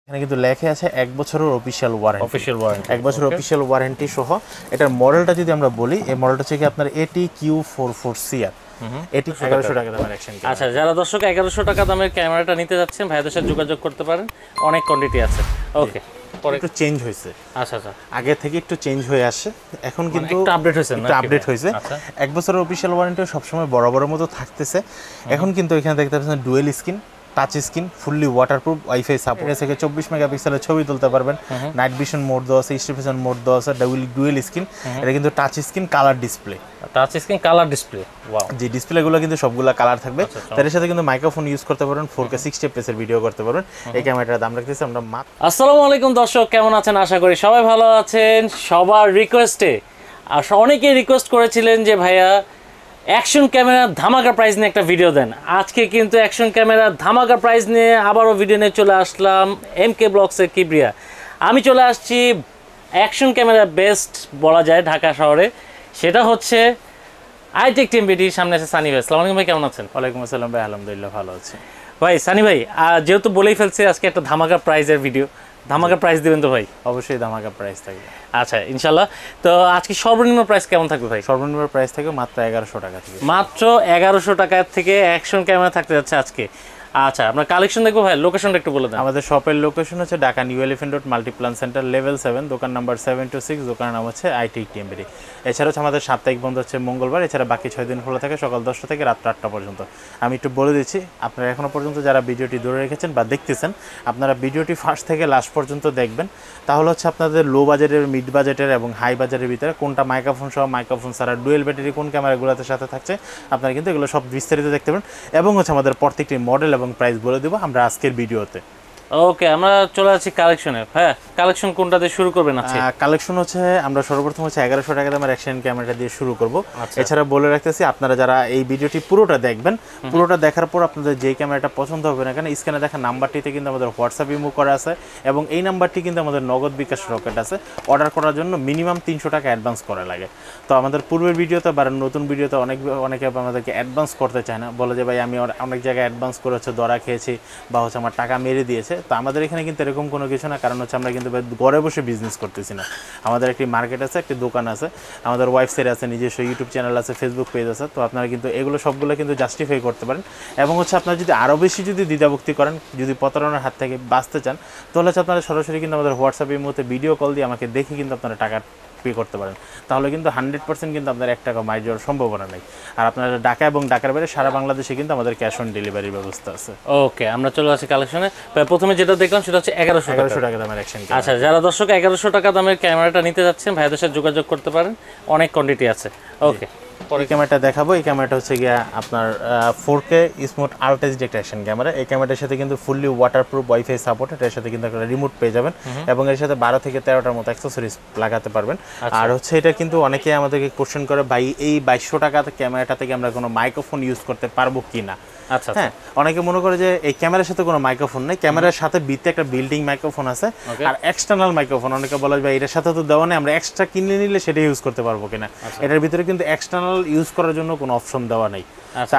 এখানে কিন্তু লেখা আছে 1 বছরের অফিশিয়াল ওয়ারেন্টি 1 বছরের অফিশিয়াল ওয়ারেন্টি সহ। এটার মডেলটা যদি আমরা বলি, এই মডেলটা হচ্ছে কি আপনার ATQ44CR। এটি 1100 টাকা দামের অ্যাকশন ক্যামেরা। আচ্ছা, যারা দর্শক 1100 টাকা দামের ক্যামেরাটা নিতে যাচ্ছেন ভাইদের সাথে যোগাযোগ করতে পারেন, অনেক কোয়ান্টিটি আছে। ওকে, পরে একটু চেঞ্জ হয়েছে। আচ্ছা আচ্ছা, আগে থেকে একটু চেঞ্জ হয়ে আসে, এখন কিন্তু একটু আপডেট হয়েছে না? একটু আপডেট হয়েছে। আচ্ছা, 1 বছরের অফিশিয়াল ওয়ারেন্টি সবসময় বরাবরের মতো থাকতেছে। এখন কিন্তু এখানে দেখতে পাচ্ছেন dual screen, touch screen, fully waterproof, wifi support থেকে 24 মেগাপিক্সেলের ছবি তুলতে পারবেন। নাইট ভিশন মোড দেওয়া আছে, স্টেফিশন মোড দেওয়া আছে, ডুয়েল স্ক্রিন। এটা কিন্তু touch screen colour display, touch screen colour display. Wow, যে ডিসপ্লেগুলো কিন্তু সবগুলা কালার থাকবে। তার সাথে কিন্তু মাইক্রোফোন ইউজ করতে পারবেন, 4K 60 fps এর ভিডিও করতে পারবেন। এই ক্যামেরাটার দাম রাখতেছি আমরা মাত্র। আসসালামু আলাইকুম দর্শক, কেমন আছেন? আশা করি সবাই ভালো আছেন। সবার রিকোয়েস্টে আর অনেকেই রিকোয়েস্ট করেছিলেন যে ভাইয়া অ্যাকশন ক্যামেরা ধামাকা প্রাইস নিয়ে একটা ভিডিও দেন। আজকে কিন্তু অ্যাকশন ক্যামেরা ধামাকা প্রাইস নিয়ে আবারও ভিডিও নিয়ে চলে আসলাম MK ব্লগসের কিবরিয়া। আমি চলে আসছি অ্যাকশন ক্যামেরা বেস্ট বলা যায় ঢাকা শহরে, সেটা হচ্ছে আইটেক টিএমবিটির সামনে আছে সানি ভাই। আসসালামু আলাইকুম ভাই, কেমন আছেন? ওয়ালাইকুম আসসালাম ভাই, আলহামদুলিল্লাহ ভালো আছি ভাই। সানি ভাই, যেহেতু বলেই ফেলছি আজকে একটা ধামাকা প্রাইজের ভিডিও, ধামাকা প্রাইস দিবেন তো ভাই? অবশ্যই ধামাকা প্রাইস থাকবে। আচ্ছা, ইনশাল্লাহ। তো আজকে সর্বনিম্ন প্রাইস কেমন থাকবে ভাই? সর্বনিম্ন প্রাইস থাকবে মাত্র 1100 টাকা থেকে। মাত্র 1100 টাকা থেকে অ্যাকশন ক্যামেরা থাকতে যাচ্ছে আজকে। আচ্ছা, আমরা কালেকশন দেখবো ভাই, লোকেশনটা একটু বলে দেন। আমাদের শপের লোকেশন হচ্ছে Dhaka new elephant road Multiplan centre level 7, দোকান নাম্বার 726, দোকানের নাম হচ্ছে আইটেক টিএমবিডি। এছাড়া হচ্ছে আমাদের সাপ্তাহিক বন্ধ হচ্ছে মঙ্গলবার, এছাড়া বাকি 6 দিন খোলা থাকে সকাল 10টা থেকে রাত 8টা পর্যন্ত। আমি একটু বলে দিচ্ছি, আপনারা এখনও পর্যন্ত যারা ভিডিওটি ধরে রেখেছেন বা দেখতেছেন, আপনারা ভিডিওটি ফার্স্ট থেকে লাস্ট পর্যন্ত দেখবেন। তাহলে হচ্ছে আপনাদের লো বাজেটের, মিড বাজেটের এবং হাই বাজেটের ভিতরে কোনটা মাইক্রোফোন সহ, মাইক্রোফোন ছাড়া, ডুয়েল ব্যাটারি কোন ক্যামেরাগুলোতে সাথে থাকছে, আপনারা কিন্তু এগুলো সব বিস্তারিত দেখতে পাবেন। এবং হচ্ছে আমাদের প্রত্যেকটি মডেল এবং প্রাইস বলে দেবো আমরা আজকের ভিডিওতে। ওকে, আমরা চলে আসছি কালেকশনে। হ্যাঁ, কালেকশন কোনটা দিয়ে শুরু করবেন? আজকে কালেকশন হচ্ছে আমরা সর্বপ্রথম হচ্ছে 1100 টাকা দামের অ্যাকশন ক্যামেরাটা দিয়ে শুরু করব। এছাড়া বলে রাখতেছি, আপনারা যারা এই ভিডিওটি পুরোটা দেখবেন, পুরোটা দেখার পর আপনাদের যেই ক্যামেরাটা পছন্দ হবে না কেন, স্ক্রিনে দেখা নাম্বারটিতে কিন্তু আমাদের হোয়াটসঅ্যাপ ইমো করা আছে এবং এই নাম্বারটি কিন্তু আমাদের নগদ বিকাশ রকেট আছে। অর্ডার করার জন্য মিনিমাম 300 টাকা অ্যাডভান্স করা লাগে। তো আমাদের পূর্বের ভিডিওতে বা নতুন ভিডিওতে অনেকে আমাদেরকে অ্যাডভান্স করতে চায় না, বলে যে ভাই আমি অনেক জায়গায় অ্যাডভান্স করে হচ্ছে ধরা খেয়েছি বা হচ্ছে আমার টাকা মেরে দিয়েছে। তো আমাদের এখানে কিন্তু এরকম কোনো কিছু না, কারণ হচ্ছে আমরা কিন্তু ঘরে বসে বিজনেস করতেছি না। আমাদের একটি মার্কেট আছে, একটি দোকান আছে, আমাদের ওয়েবসাইট আছে, নিজস্ব ইউটিউব চ্যানেল আছে, ফেসবুক পেজ আছে। তো আপনারা কিন্তু এগুলো সবগুলো কিন্তু জাস্টিফাই করতে পারেন। এবং হচ্ছে আপনারা যদি আরও বেশি যদি দ্বিধাভক্তি করেন, যদি প্রতারণার হাত থেকে বাঁচতে চান, তাহলে হচ্ছে আপনারা সরাসরি কিন্তু আমাদের হোয়াটসঅ্যাপের মধ্যে ভিডিও কল দিয়ে আমাকে দেখে কিন্তু আপনারা টাকা পে করতে পারেন। তাহলে কিন্তু 100% কিন্তু আপনার 1 টাকা মাইর যাওয়ার সম্ভাবনা নেই। আর আপনারা ঢাকা এবং ঢাকার বাইরে সারা বাংলাদেশে কিন্তু আমাদের ক্যাশ অন ডেলিভারির ব্যবস্থা আছে। ওকে, আমরা চলে আসি কালেকশনে। প্রথমে যেটা দেখলাম সেটা হচ্ছে 1100 টাকা দামের অ্যাকশন। আচ্ছা, যারা দর্শক 1100 টাকা দামের ক্যামেরাটা নিতে যাচ্ছেন ভাইদের সাথে যোগাযোগ করতে পারেন, অনেক কোয়ান্টিটি আছে। ওকে, পরে ক্যামেরাটা দেখাবো। এই ক্যামেরাটা হচ্ছে গিয়া আপনার 4K smooth ultra HD action camera. এই ক্যামেরাটার সাথে কিন্তু ফুললি ওয়াটারপ্রুফ, ওয়াইফাই সাপোর্ট, এর সাথে কিন্তু একটা রিমোট পেয়ে যাবেন এবং এর সাথে 12 থেকে 13টার মতো অ্যাক্সেসরিজ লাগাতে পারবেন। আর হচ্ছে এটা কিন্তু অনেকেই আমাদেরকে কোশ্চেন করে, ভাই এই 2200 টাকা ক্যামেরাটা থেকে আমরা কোনো মাইক্রোফোন ইউজ করতে পারবো কি না। আচ্ছা, হ্যাঁ, অনেকে মনে করে যে এই ক্যামেরার সাথে কোনো মাইক্রোফোন নেই, ক্যামেরার সাথে ভিতরে একটা বিল্ডিং মাইক্রোফোন আছে আর এক্সটার্নাল মাইক্রোফোন। অনেকে বলে ভাই এটার সাথে তো দেওয়া নেই, আমরা এক্সট্রা কিনে নিলে সেটা ইউজ করতে পারবো কিনা। এটার ভিতরে কিন্তু এক্সটার্নাল ইউজ করার জন্য কোনো অপশন দেওয়া নেই।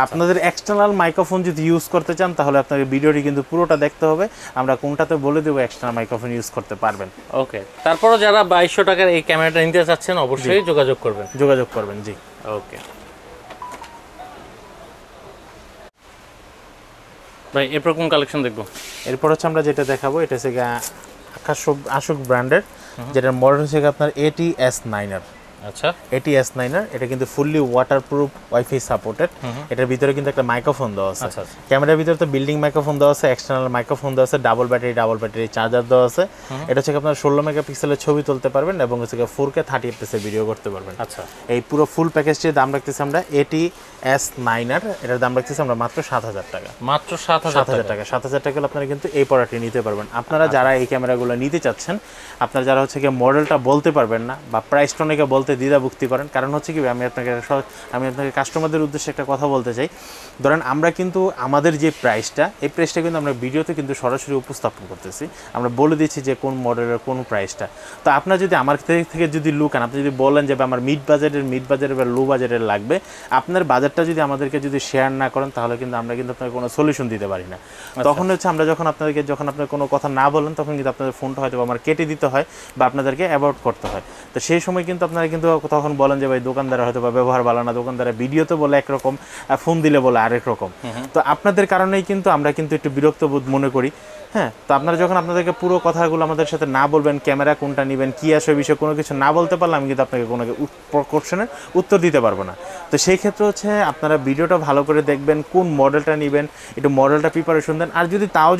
আপনাদের এক্সটার্নাল মাইক্রোফোন যদি ইউজ করতে চান, তাহলে আপনাদের ভিডিওটি কিন্তু পুরোটা দেখতে হবে। আমরা কোনটাতে বলে দেবো এক্সটার্নাল মাইক্রোফোন ইউজ করতে পারবেন। ওকে, তারপরও যারা 2200 টাকার এই ক্যামেরাটা নিতে চাচ্ছেন অবশ্যই যোগাযোগ করবেন। জি, ওকে ভাই, এরপর কোন কালেকশন দেখবো? এরপর হচ্ছে আমরা যেটা দেখাবো, এটা হচ্ছে আশুক ব্র্যান্ডের, যেটার মডেল হচ্ছে আপনার ATS9R। আচ্ছা, ATS9R, এটা কিন্তু ফুললি ওয়াটারপ্রুফ, ওয়াইফাই সাপোর্টেড। এটার ভিতরে কিন্তু একটা মাইক্রোফোন দেওয়া আছে। ক্যামেরার ভিতরে তো বিল্ডিং মাইক্রোফোন দেওয়া আছে, এক্সটার্নাল মাইক্রোফোন দেওয়া আছে, ডাবল ব্যাটারি চার্জার দেওয়া আছে। এটা হচ্ছে আপনার 16 মেগাপিক্সেলের ছবি তুলতে পারবেন এবং হচ্ছে 4K 30 fps এর ভিডিও করতে পারবেন। আচ্ছা, এই পুরো ফুল প্যাকেজটির দাম রাখতেছি আমরা ATS9R, এটার দাম রাখতেছি আমরা মাত্র 7000 টাকা। মাত্র 7000 টাকা। 7000 টাকা আপনারা কিন্তু এই প্রোডাক্টটি নিতে পারবেন। আপনারা যারা এই ক্যামেরাগুলো নিতে চাচ্ছেন, আপনারা যারা হচ্ছে কি মডেলটা বলতে পারবেন না বা প্রাইসটা অনেকে বলতে দ্বিধাভক্তি করেন, কারণ হচ্ছে কি আমি আপনাকে কাস্টমারদের উদ্দেশ্যে একটা কথা বলতে চাই। ধরেন আমরা কিন্তু আমাদের যে প্রাইসটা, এই প্রাইসটা কিন্তু আমরা ভিডিওতে কিন্তু সরাসরি উপস্থাপন করতেছি, আমরা বলে দিচ্ছি যে কোন মডেলের কোন প্রাইসটা। তো আপনার যদি আমার থেকে যদি লুকান, আপনি যদি বলেন যে আমার মিড বাজেটের বা লো বাজেটের লাগবে, আপনার বাজেট তাদেরটা যদি আমাদেরকে যদি শেয়ার না করেন তাহলে কিন্তু আমরা কিন্তু আপনাকে কোনো সলিউশন দিতে পারি না। তখন হচ্ছে আমরা যখন আপনার কোনো কথা না বলেন তখন কিন্তু আপনাদের ফোনটা হয়তো আমার কেটে দিতে হয় বা আপনাদেরকে অ্যাভয়েড করতে হয়। তো সেই সময় কিন্তু আপনারা কিন্তু তখন বলেন যে ভাই দোকানদার হয়তো বা ব্যবহার ভালো না, দোকানদারের ভিডিওতে বলে একরকম, ফোন দিলে বলে আরেক রকম। তো আপনাদের কারণেই কিন্তু আমরা কিন্তু একটু বিরক্ত বোধ মনে করি। হ্যাঁ, তো আপনারা যখন আপনাদেরকে পুরো কথাগুলো আমাদের সাথে না বলবেন, ক্যামেরা কোনটা নেবেন, কী আসে বিষয়ে কোনো কিছু না বলতে পারলে আমি কিন্তু আপনাকে কোনো কোশ্চেনের উত্তর দিতে পারবো না। তো সেই ক্ষেত্রে হচ্ছে আপনারা ভিডিওটা ভালো করে দেখবেন, কোন মডেলটা নেবেন একটু মডেলটা প্রিপারেশন দেন। আর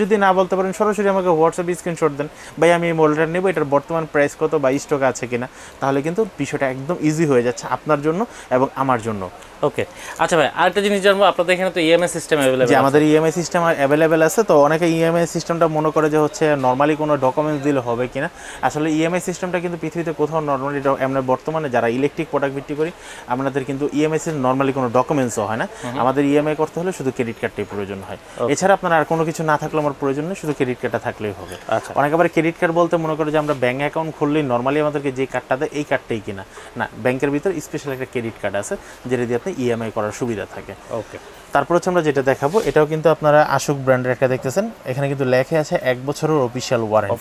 যদি না বলতে পারেন সরাসরি আমাকে হোয়াটসঅ্যাপে স্ক্রিনশট দেন, ভাই আমি এই মডেলটা নেবো, এটার বর্তমান প্রাইস কত বা স্টক আছে কিনা, তাহলে কিন্তু বিষয়টা একদম ইজি হয়ে যাচ্ছে আপনার জন্য এবং আমার জন্য। ওকে, আচ্ছা ভাই আরেকটা জিনিস জানবো, আপনাদের এখানে তো ইএমআই সিস্টেম অ্যাভেলেবল যে আমাদের ইএমআই সিস্টেম অ্যাভেলেবেল আছে। তো অনেকে ইএমআই সিস্টেমটা মনে করে যে হচ্ছে নর্মালি কোনো ডকুমেন্টস দিলে হবে কিনা। আসলে ইএমআই সিস্টেমটা কিন্তু পৃথিবীতে কোথাও নর্মালি আমরা বর্তমানে যারা ইলেকট্রিক প্রোডাক্ট বিক্রি করি আমাদের কিন্তু ইএমআই সিস্টেম নর্মালি কোনো ডকুমেন্টসও হয় না। আমাদের ইএমআই করতে হলে শুধু ক্রেডিট কার্ডটাই প্রয়োজন হয়। এছাড়া আপনার আর কোনো কিছু না থাকলে আমার প্রয়োজন নেই, শুধু ক্রেডিট কার্ডটা থাকলেই হবে। আচ্ছা, অনেকে আবার ক্রেডিট কার্ড বলতে মনে করে যে আমরা ব্যাঙ্ক অ্যাকাউন্ট খুললেই নর্মালি আমাদেরকে যে কার্ডটা দেয় এই কার্ডটাই কিনা, না, ব্যাংকের ভিতর স্পেশাল একটা ক্রেডিট কার্ড আছে যেটা দিয়ে আপনি ইএমআই করার সুবিধা থাকে। ওকে, তারপর হচ্ছে আমরা যেটা দেখাবো এটাও কিন্তু আপনারা আশুক ব্র্যান্ডের একটা দেখতেছেন, এখানে কিন্তু লেখা আছে 1 বছরের অফিশিয়াল ওয়ারেন্টি।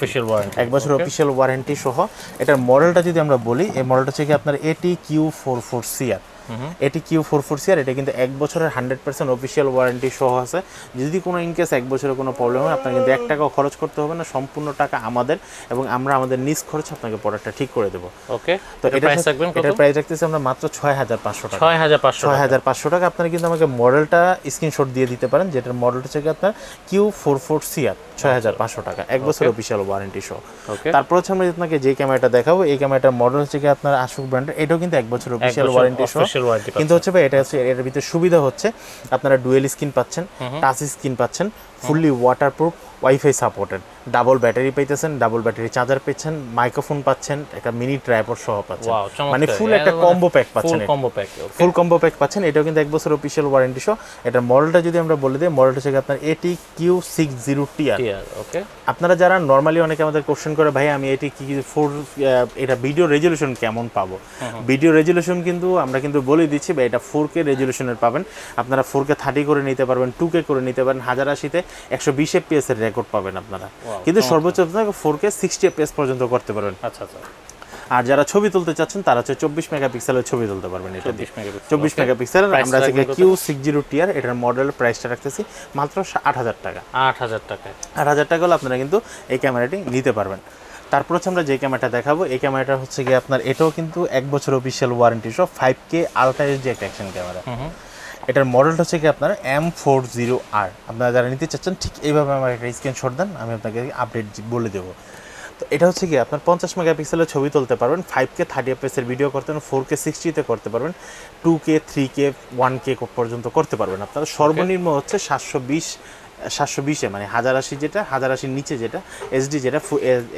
1 বছরের অফিশিয়াল ওয়ারেন্টি সহ। এটার মডেলটা যদি আমরা বলি, এই মডেলটা হচ্ছে কি আপনার ATQ44CR। ATQ44CR এটা কিন্তু 1 বছরের 100% অফিশিয়াল ওয়ারেন্টি সহ আছে। যদি কোনো ইনকেস 1 বছরের কোনো প্রবলেম হয় আপনার কিন্তু 1 টাকাও খরচ করতে হবে না, সম্পূর্ণ টাকা আমাদের এবং আমরা আমাদের নিজ খরচে আপনাকে প্রোডাক্টটা ঠিক করে দেবো। ওকে, তো এটার প্রাইস রাখতেছি আমরা মাত্র 6500 টাকা। 6500 টাকা। আপনারা কিন্তু আমাকে মডেলটা স্ক্রিনশট দিয়ে দিতে পারেন, যেটার মডেলটা হচ্ছে আপনার Q44CR, 6500 টাকা, 1 বছর অফিশিয়াল ওয়ারেন্টি সহ। তারপর হচ্ছে আমরা আপনাকে যে ক্যামেরাটা দেখাবো এই ক্যামেরাটার মডেল হচ্ছে কি আপনার আশুক ব্র্যান্ডের, এটাও কিন্তু 1 বছর অফিশিয়াল ওয়ারেন্টি সহ। কিন্তু হচ্ছে ভাই এটা হচ্ছে এর ভিতরে সুবিধা হচ্ছে আপনারা ডুয়েল স্ক্রিন পাচ্ছেন, টাচ স্ক্রিন পাচ্ছেন, fully waterproof, wifi supported, double battery পাইতেছেন, ডাবল ব্যাটারি চার্জার পাচ্ছেন, মাইক্রোফোন পাচ্ছেন, একটা মিনি ট্রাইপড সহ পাচ্ছেন, মানে ফুল একটা কম্বো প্যাক পাচ্ছেন। ফুল কম্বো প্যাক পাচ্ছেন। এটাও কিন্তু 1 বছর অফিশিয়াল ওয়ারেন্টি সহ। এটার মডেলটা যদি আমরা বলে দিই, মডেলটা হচ্ছে আপনার ATQ60TR। ওকে, আপনারা যারা নর্মালি অনেকে আমাদের কোশ্চেন করে ভাই আমি ATQ4 এটা ভিডিও রেজলিউশন কেমন পাবো। ভিডিও রেজলিউশন কিন্তু আমরা কিন্তু বলে দিচ্ছি ভাই এটা 4K রেজলিউশনের পাবেন। আপনারা 4K 30 করে নিতে পারবেন, 2K করে নিতে পারেন, 1080-তে 120 FPS এর রেকর্ড পাবেন আপনারা। কিন্তু সর্বোচ্চ 4K 60 FPS পর্যন্ত করতে পারবেন। আচ্ছা আচ্ছা। আর যারা ছবি তুলতে চাচ্ছেন তারা হচ্ছে 24 মেগাপিক্সেলের ছবি তুলতে পারবেন। এটা 24 মেগাপিক্সেল। আমরা আজকে Q60TR এটার মডেল প্রাইসটা রাখতেছি মাত্র 8000 টাকা। 8000 টাকা। 8000 টাকা হলে আপনারা কিন্তু এই ক্যামেরাটি নিতে পারবেন। তারপর হচ্ছে আমরা যে ক্যামেরাটা দেখাবো এই ক্যামেরাটা হচ্ছে কি আপনার এটাও কিন্তু 1 বছর অফিশিয়াল ওয়ারেন্টি সহ 5K আলট্রা এইচডি একটা অ্যাকশন ক্যামেরা। এটার মডেলটা হচ্ছে কি আপনার M40R। আপনারা যারা নিতে চাচ্ছেন ঠিক এইভাবে আমার একটা স্ক্রিনশট দেন, আমি আপনাকে আপডেট বলে দেবো। তো এটা হচ্ছে কি আপনার 50 মেগাপিক্সেলের ছবি তুলতে পারবেন, 5K 30 FPS এর ভিডিও করতে পারবেন, 4K 60-তে করতে পারবেন, 2K 3K 1K পর্যন্ত করতে পারবেন। আপনারা সর্বনিম্ন হচ্ছে 720 মানে 1080 যেটা 1080 নিচে যেটা এইচডি যেটা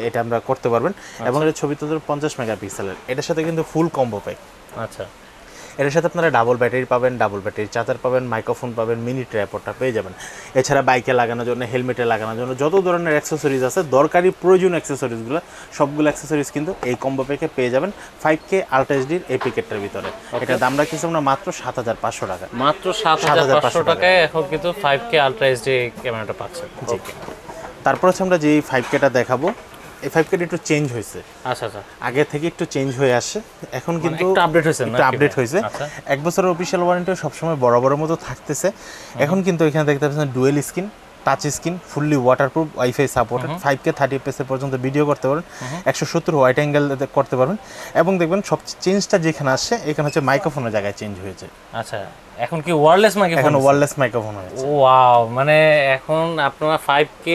এটা আমরা করতে পারবেন। এবং এটা ছবি তুলতে 50 মেগাপিক্সেলের। এটার সাথে কিন্তু ফুল কম্বো প্যাক। আচ্ছা, এটার সাথে আপনারা ডাবল ব্যাটারি পাবেন, ডাবল ব্যাটারি চার্জার পাবেন, মাইক্রোফোন পাবেন, মিনি ট্রাইপডটা পেয়ে যাবেন। এছাড়া বাইকে লাগানোর জন্য, হেলমেটে লাগানোর জন্য যত ধরনের অ্যাক্সেসরিজ আছে দরকারি প্রয়োজনীয় অ্যাক্সেসরিজগুলো সবগুলো অ্যাক্সেসরিজ কিন্তু এই কম্বো প্যাকে পেয়ে যাবেন 5K আলট্রা এইচডির এই প্যাকেটটার ভিতরে। এটার দাম রাখছি আমরা মাত্র 7500 টাকা। মাত্র 7500 টাকায় এখন কিন্তু 5K আলট্রা এইচডি ক্যামেরাটা পাচ্ছেন। ওকে, তারপর হচ্ছে আমরা যে 5Kটা দেখাবো এই 5K একটু চেঞ্জ হয়েছে। আচ্ছা আচ্ছা, আগে থেকে একটু চেঞ্জ হয়ে আসে, এখন কিন্তু একটু আপডেট হয়েছে না? একটু আপডেট হয়েছে। 1 বছরের অফিশিয়াল ওয়ারেন্টি সবসময় বরাবরের মতো থাকতেছে। এখন কিন্তু এখানে দেখতে পাচ্ছেন dual screen, touch screen, fully waterproof, wifi supported, 5K 30 FPS পর্যন্ত ভিডিও করতে পারবেন, 170 ওয়াইড অ্যাঙ্গেল করতে পারবেন। এবং দেখবেন সব চেঞ্জটা যেখানে আসছে এখানে হচ্ছে মাইক্রোফোনের জায়গায় চেঞ্জ হয়েছে। আচ্ছা, এখন কি ওয়্যারলেস মাইক্রোফোন? এখন ওয়্যারলেস মাইক্রোফোন হয়েছে। ওয়াও, মানে এখন আপনারা 5K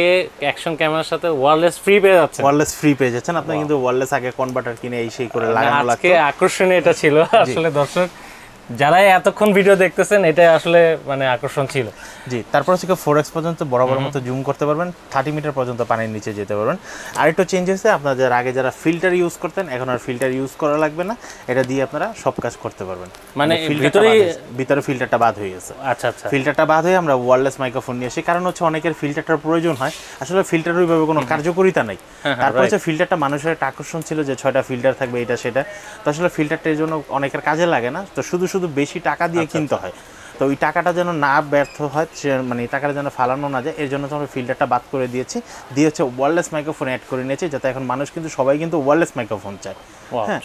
অ্যাকশন ক্যামেরার সাথে ওয়্যারলেস ফ্রি পেয়ে যাচ্ছেন। ওয়্যারলেস ফ্রি পেয়ে যাচ্ছেন। আপনি কিন্তু ওয়্যারলেস আগে কনভার্টার কিনে এই সেই করে লাগানো লাগতো। আজকে আকর্ষণীয় এটা ছিল আসলে দর্শক যারা এতক্ষণ ভিডিও দেখতেছেন, এটা আসলে মানে আকর্ষণ ছিল। জি, তারপর হচ্ছে 4x পর্যন্ত বরাবর মতো জুম করতে পারবেন, 30 মিটার পর্যন্ত পানির নিচে যেতে পারবেন। আর একটু চেঞ্জ হয়েছে, আপনারা যারা আগে যারা ফিল্টার ইউজ করতেন এখন আর ফিল্টার ইউজ করা লাগবে না, এটা দিয়ে আপনারা সব কাজ করতে পারবেন। মানে ভিতরে ফিল্টারটা বাদ হয়ে গেছে। আচ্ছা আচ্ছা, ফিল্টারটা বাদ হয়ে আমরা ওয়্যারলেস মাইক্রোফোন নিয়ে আসি, কারণ হচ্ছে অনেকের ফিল্টারটার প্রয়োজন হয়, আসলে ফিল্টার ওইভাবে কোনো কার্যকারিতা নাই। তারপর হচ্ছে ফিল্টারটা মানুষের একটা আকর্ষণ ছিল যে 6টা ফিল্টার থাকবে এটা সেটা, তো আসলে ফিল্টারটা এই জন্য অনেকের কাজে লাগে না, তো শুধু বেশি টাকা দিয়ে কিনতে হয়। তো ওই টাকাটা যেন না ব্যর্থ হয়, মানে টাকাটা যেন ফালানো না যায়, এর জন্য তো আমরা ফিল্টারটা বাদ করে দিয়েছি, দিয়ে হচ্ছে ওয়্যারলেস মাইক্রোফোন অ্যাড করে নিয়েছি, যাতে এখন মানুষ কিন্তু সবাই কিন্তু ওয়্যারলেস মাইক্রোফোন চায়।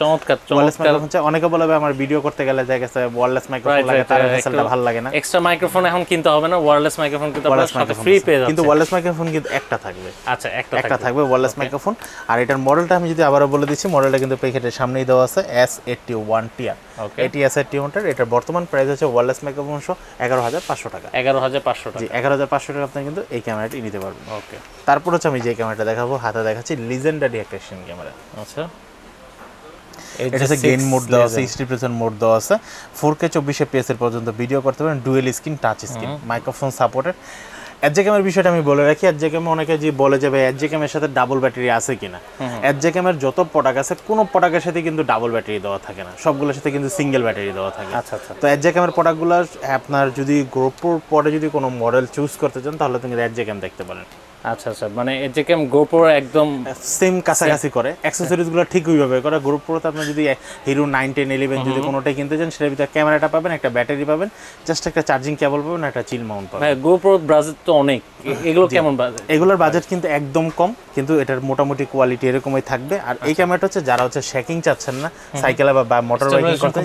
চমৎকার ওয়্যারলেস চমৎকার। মাইক্রোফোন চায়, অনেকে বলে আমার ভিডিও করতে গেলে দেখা গেছে ওয়্যারলেস মাইক্রোফোন লাগে, তার হ্যাসেলটা ভালো লাগে না। এক্সট্রা মাইক্রোফোন এখন কিনতে হবে না, ওয়্যারলেস মাইক্রোফোন কিন্তু আপনারা সাথে ফ্রি পেয়ে যাচ্ছেন। কিন্তু ওয়্যারলেস মাইক্রোফোন কিন্তু একটা থাকবে। আচ্ছা, একটা থাকবে ওয়্যারলেস মাইক্রোফোন। আর এটার মডেলটা আমি যদি আবারও বলে দিচ্ছি, মডেলটা কিন্তু প্যাকেটের সামনেই দেওয়া আছে, S81 টিয়ার। এটি S81 টিয়ার। এটার বর্তমান প্রাইস হচ্ছে ওয়্যারলেস মাইক্রোফোন সহ 11,500 টাকা। 11,500 টাকা। জি, 11,500 টাকা আপনি কিন্তু এই ক্যামেরাটি নিতে পারবেন। ওকে, তারপর হচ্ছে আমি যে ক্যামেরাটা দেখাবো, হাতে দেখাচ্ছি লিজেন্ডারি একটা অ্যাকশন ক্যামেরা। আচ্ছা, এটা হচ্ছে গেইন মোড দেওয়া আছে, 60% মোড দেওয়া আছে, 4K 24 FPS এর পর্যন্ত ভিডিও করতে পারেন, dual screen touch screen, microphone supported. এডজে ক্যামের বিষয়টা আমি বলে রাখি, এডজে ক্যামে অনেকে যে বলে যে ভাই এডজে ক্যামের সাথে ডাবল ব্যাটারি আছে কিনা। এডজে ক্যামের যত প্রোডাক্ট আছে কোনো প্রোডাক্টের সাথে কিন্তু ডাবল ব্যাটারি দেওয়া থাকে না, সবগুলোর সাথে কিন্তু সিঙ্গেল ব্যাটারি দেওয়া থাকে। আচ্ছা আচ্ছা। তো এডজে ক্যামের প্রোডাক্টগুলো আপনার যদি গোপ্রোর পরে যদি কোনো মডেল চুজ করতে চান, তাহলে তুমি এডজে ক্যাম দেখতে পারেন। আচ্ছা আচ্ছা, মানে এডজে ক্যাম গোপ্রো একদম সেম কাছাকাছি করে, অ্যাক্সেসরিজগুলো ঠিক ওইভাবে করে। গ্রুপগুলোতে আপনি যদি হিরো 9, 10, 11 যদি কোনোটাই কিনতে চান, সেটার ভিতরে ক্যামেরাটা পাবেন, একটা ব্যাটারি পাবেন, জাস্ট একটা চার্জিং কেবল পাবেন, একটা চিল মাউন্ট পাবেন। ভাই গোপ্রো বাজেট তো অনেক, এগুলো কেমন বাজেট? এগুলোর বাজেট কিন্তু একদম কম, কিন্তু এটার মোটামুটি কোয়ালিটি এরকমই থাকবে। আর এই ক্যামেরাটা হচ্ছে যারা হচ্ছে শেকিং চাচ্ছেন না, সাইকেলে বা মোটর বাইকিং করতে,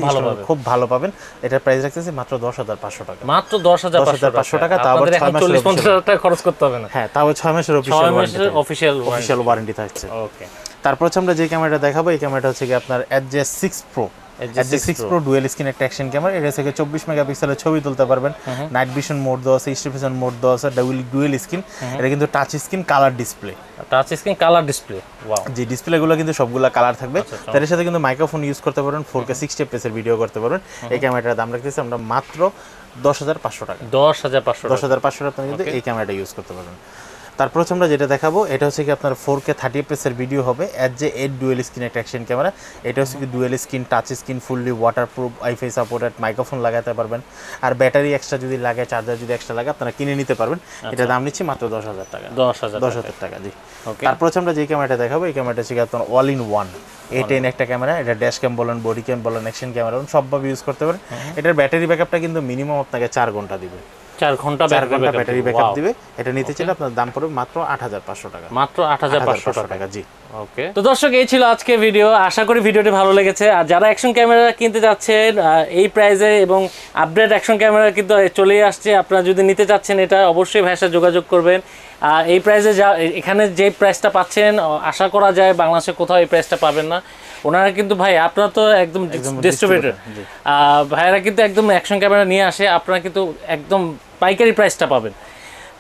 খুব ভালো পাবেন। এটার প্রাইস রাখতেছি মাত্র 10,500 টাকা। মাত্র 10,500 টাকা, তাও 40-50 টাকা খরচ করতে হবে না। হ্যাঁ, তাও 6 মাসের অফিশিয়াল ওয়ারেন্টি থাকছে। ওকে, তারপর হচ্ছে আমরা যে ক্যামেরাটা দেখাবো, এই ক্যামেরাটা হচ্ছে কি আপনার Edge 6 Pro ডুয়েল স্ক্রিন একটা অ্যাকশন ক্যামেরা। এটা থেকে 24 মেগাপিক্সেলের ছবি তুলতে পারবেন, নাইট ভিশন মোড দেওয়া আছে, 60% মোড দেওয়া আছে, ডুয়েল স্ক্রিন। এটা কিন্তু touch screen colour display, touch screen colour display. Wow, যে ডিসপ্লেগুলো কিন্তু সবগুলা কালার থাকবে। তার সাথে কিন্তু মাইক্রোফোন ইউজ করতে পারবেন, 4K 60 FPS এর ভিডিও করতে পারবেন। এই ক্যামেরাটার দাম রাখতেছি আমরা মাত্র 10,500 টাকা। 10,500 আপনি কিন্তু এই ক্যামেরাটা ইউজ করতে পারবেন। তারপর হচ্ছে আমরা যেটা দেখাবো, এটা হচ্ছে কি আপনার 4K 30 FPS এর ভিডিও হবে, Edge 8 ডুয়েল স্ক্রিন একটা অ্যাকশন ক্যামেরা। এটা হচ্ছে কি dual screen touch screen, fully waterproof, wifi supported, microphone লাগাতে পারবেন। আর ব্যাটারি এক্সট্রা যদি লাগে, চার্জার যদি এক্সট্রা লাগে, আপনারা কিনে নিতে পারবেন। এটা দাম নিচ্ছি মাত্র 10,000 টাকা। 10,000 টাকা, জি। তারপর হচ্ছে আমরা যে ক্যামেরাটা দেখাবো, এই ক্যামেরাটা হচ্ছে কি আপনার অল ইন ওয়ান A10 একটা ক্যামেরা। এটা ড্যাশ ক্যাম বলেন, বডি ক্যাম বলেন, অ্যাকশন ক্যামেরা বলেন, সবভাবে ইউজ করতে পারেন। এটার ব্যাটারি ব্যাকআপটা কিন্তু মিনিমাম আপনাকে 4 ঘন্টা দিবে। 4 ঘন্টা ব্যাটারি ব্যাকআপ দিবে। এটা নিতে চাইলে আপনার দাম পড়বে মাত্র 8,500 টাকা। মাত্র 8,500 টাকা, জি। ওকে, তো দর্শক এই ছিল আজকে ভিডিও। আশা করি ভিডিওটি ভালো লেগেছে। আর যারা অ্যাকশন ক্যামেরা কিনতে যাচ্ছেন এই প্রাইসে, এবং আপডেট অ্যাকশন ক্যামেরা কিন্তু চলেই আসছে, আপনারা যদি নিতে চাচ্ছেন এটা অবশ্যই ভাইয়ের সাথে যোগাযোগ করবেন। এই প্রাইসে এখানে যে প্রাইসটা পাচ্ছেন, আশা করা যায় বাংলাদেশে কোথাও এই প্রাইসটা পাবেন না। ওনারা কিন্তু ভাই, আপনারা তো একদম ডিস্ট্রিবিউটর, ভাইয়েরা কিন্তু একদম অ্যাকশন ক্যামেরা নিয়ে আসে, আপনারা কিন্তু একদম পাইকারি প্রাইসটা পাবেন।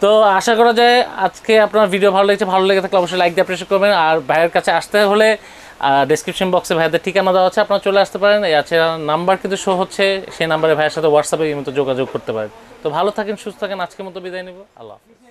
তো আশা করা যায় আজকে আপনার ভিডিও ভালো লেগে থাকলে অবশ্যই লাইক দিয়ে অ্যাপ্রিশিয়েট করবেন। আর ভাইয়ের কাছে আসতে হলে ডেসক্রিপশন বক্সে ভাইয়াদের ঠিকানা দেওয়া আছে, আপনারা চলে আসতে পারেন। এছাড়া নাম্বার কিন্তু শো হচ্ছে, সেই নাম্বারে ভাইয়ের সাথে হোয়াটসঅ্যাপে মতো যোগাযোগ করতে পারেন। তো ভালো থাকেন, সুস্থ থাকেন, আজকের মতো বিদায় নিব। আল্লাহ হাফেজ।